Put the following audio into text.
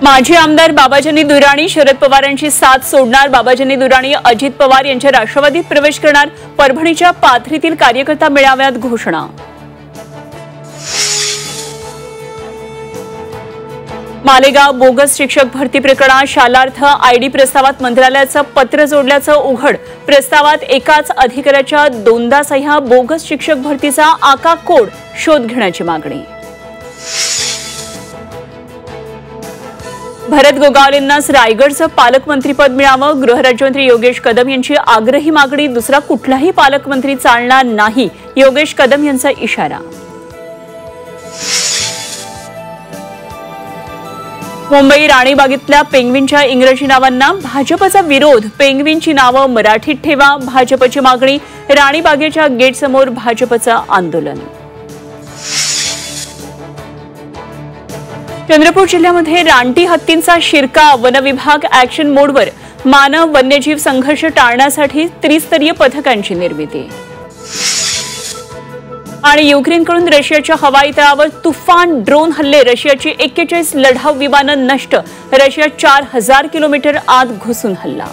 माजी आमदार बाबाजानी दुर्राणी शरद पवारांची साथ सोडणार। बाबाजानी दुर्राणी अजित पवार यांच्या राष्ट्रवादीत प्रवेश करणार। परभणीच्या पाथरीतील कार्यकर्ता मेळाव्यात घोषणा। मालेगाव बोगस शिक्षक भरती प्रकरणात शालार्थ आयडी प्रस्तावात मंत्रालयाचं पत्र जोडल्याचं उघड। प्रस्तावात एकाच अधिकाऱ्याच्या दोनदा सह्या बोगस शिक्षक भरतीचा आका कोड शोध घेण्याची मागणी। भरत गोगावलेंनाच रायगडचं पालकमंत्रीपद मिळावं। गृहराज्यमंत्री योगेश कदम यांची आग्रही मागणी। दुसरा कुठलाही पालकमंत्री चालणार नाही, योगेश कदम यांचा इशारा। मुंबई राणीबागेतल्या पेंग्विनच्या इंग्रजी नावांना भाजपचा विरोध। पेंग्विनची नावं मराठीत ठेवा, भाजपची मागणी। राणीबागेच्या गेटसमोर भाजपचं आंदोलन। चंद्रपूर जिल्ह्यामध्ये रानटी हत्तींचा शिरकाव। वनविभाग ॲक्शन मोडवर। मानव वन्यजीव संघर्ष टाळण्यासाठी त्रिस्तरीय पथकांची निर्मिती। आणि युक्रेनकडून रशियाच्या हवाई तळावर तुफान ड्रोन हल्ले। रशियाची 41 लढाऊ विमानं नष्ट। रशिया 4000 किलोमीटर आत घुसून हल्ला।